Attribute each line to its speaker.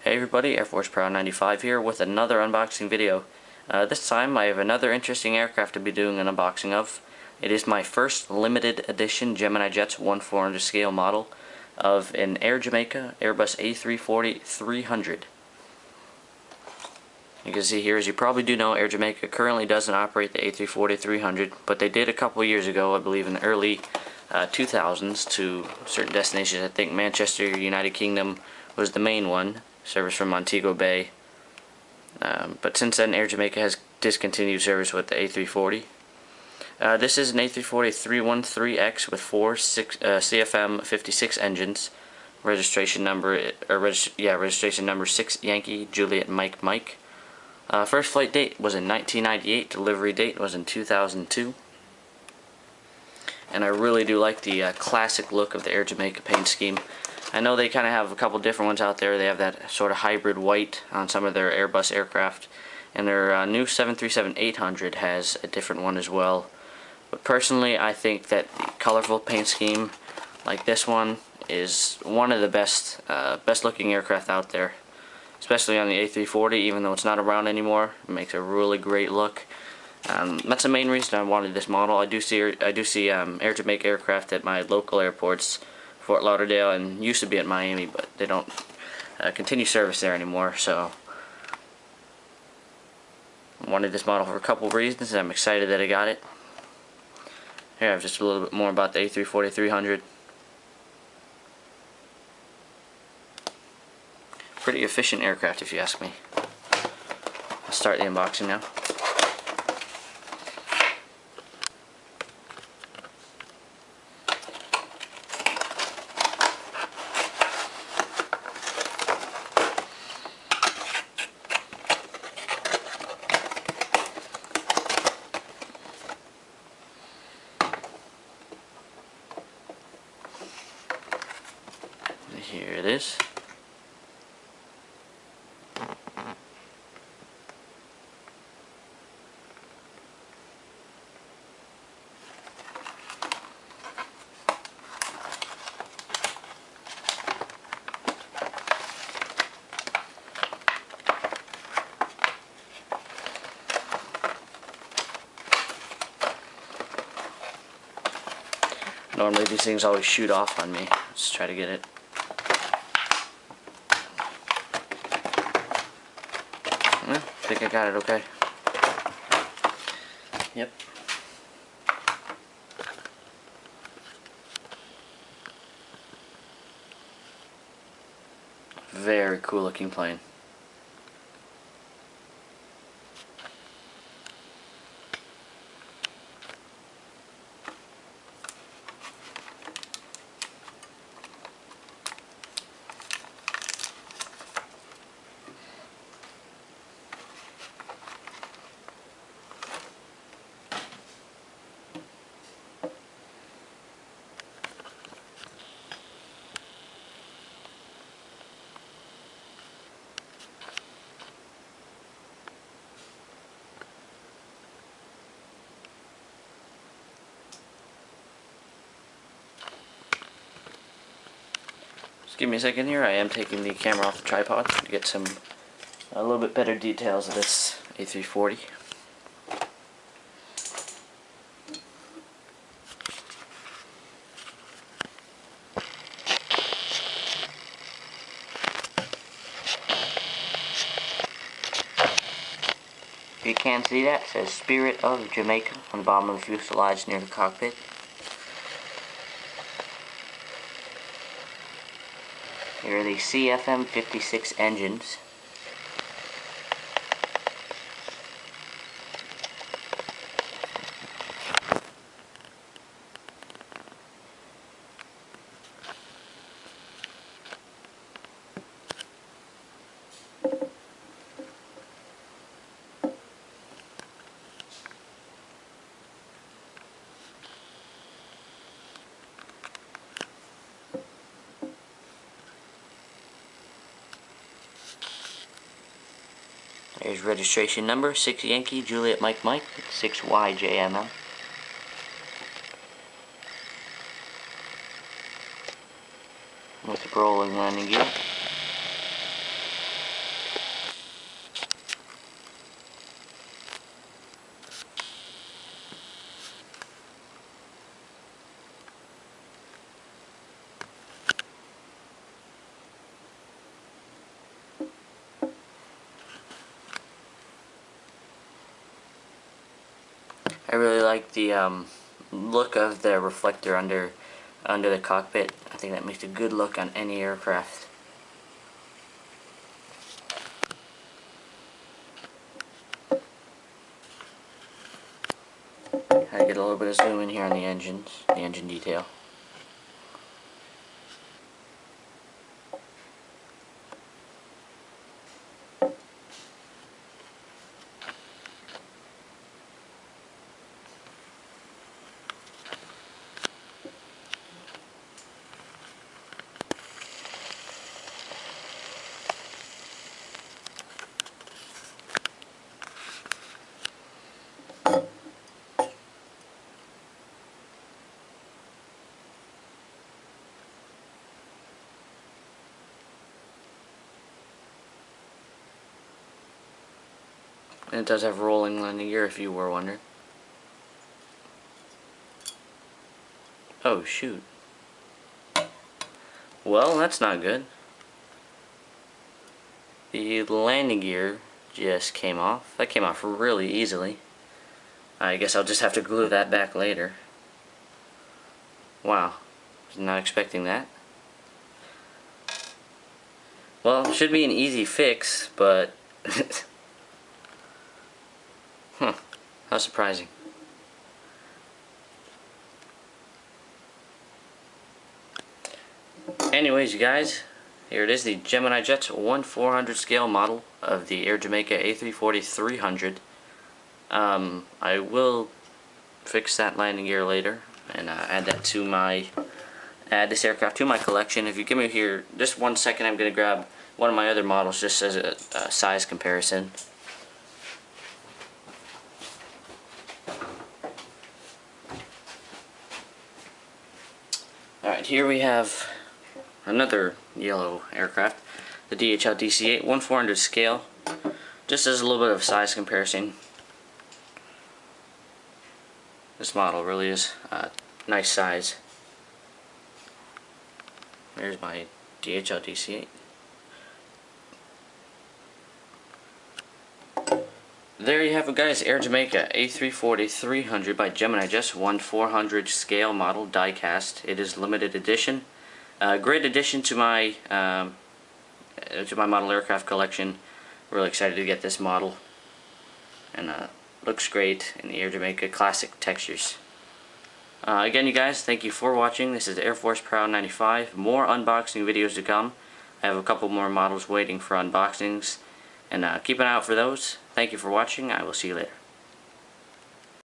Speaker 1: Hey everybody, Air Force Proud 95 here with another unboxing video. This time I have another interesting aircraft to be doing an unboxing of. It is my first limited edition Gemini Jets 1/400 scale model of an Air Jamaica Airbus A340-300. You can see here, as you probably do know, Air Jamaica currently doesn't operate the A340-300, but they did a couple years ago, I believe in the early 2000s, to certain destinations. I think Manchester, United Kingdom was the main one. Service from Montego Bay, but since then Air Jamaica has discontinued service with the A340. This is an A340-313X with four CFM 56 engines. Registration number, registration number 6 Yankee Juliet Mike Mike. First flight date was in 1998. Delivery date was in 2002. And I really do like the classic look of the Air Jamaica paint scheme. I know they kind of have a couple different ones out there. They have that sort of hybrid white on some of their Airbus aircraft, and their new 737-800 has a different one as well. But personally, I think that the colorful paint scheme like this one is one of the best looking aircraft out there, especially on the A340. Even though it's not around anymore, it makes a really great look. That's the main reason I wanted this model. I do see Air Jamaica aircraft at my local airports, Fort Lauderdale, and used to be at Miami, but they don't continue service there anymore. So I wanted this model for a couple of reasons, and I'm excited that I got it. Here I have just a little bit more about the A340-300. Pretty efficient aircraft, if you ask me. I'll start the unboxing now. Here it is. Normally these things always shoot off on me. Let's try to get it. I think I got it okay. Yep. Very cool looking plane. Just give me a second here. I am taking the camera off the tripod to get a little bit better details of this A340. You can see that, it says Spirit of Jamaica on the bottom of the fuselage near the cockpit. Here are the CFM 56 engines. There's registration number 6 Yankee Juliet Mike Mike 6YJMM. With the rolling landing gear. really like the look of the reflector under the cockpit. I think that makes a good look on any aircraft. I get a little bit of zoom in here on the engine detail. And it does have rolling landing gear, if you were wondering. Oh shoot. Well, that's not good. The landing gear just came off. That came off really easily. I guess I'll just have to glue that back later. Wow. Was not expecting that. Well, it should be an easy fix, but huh. How surprising. Anyways, you guys, here it is, the Gemini Jets 1/400 scale model of the Air Jamaica A340-300. I will fix that landing gear later and add this aircraft to my collection. If you give me here just 1 second, I'm going to grab one of my other models just as a size comparison. Alright, here we have another yellow aircraft, the DHL DC-8 1/400 scale, just as a little bit of size comparison. This model really is a nice size. There's my DHL DC-8. There you have it, guys. Air Jamaica A340-300 by Gemini Jets 1/400 scale model die cast. It is limited edition. Great addition to my model aircraft collection. Really excited to get this model, and looks great in the Air Jamaica classic textures. Again, you guys, thank you for watching. This is Air Force Proud 95. More unboxing videos to come. I have a couple more models waiting for unboxings, and keep an eye out for those. Thank you for watching. I will see you later.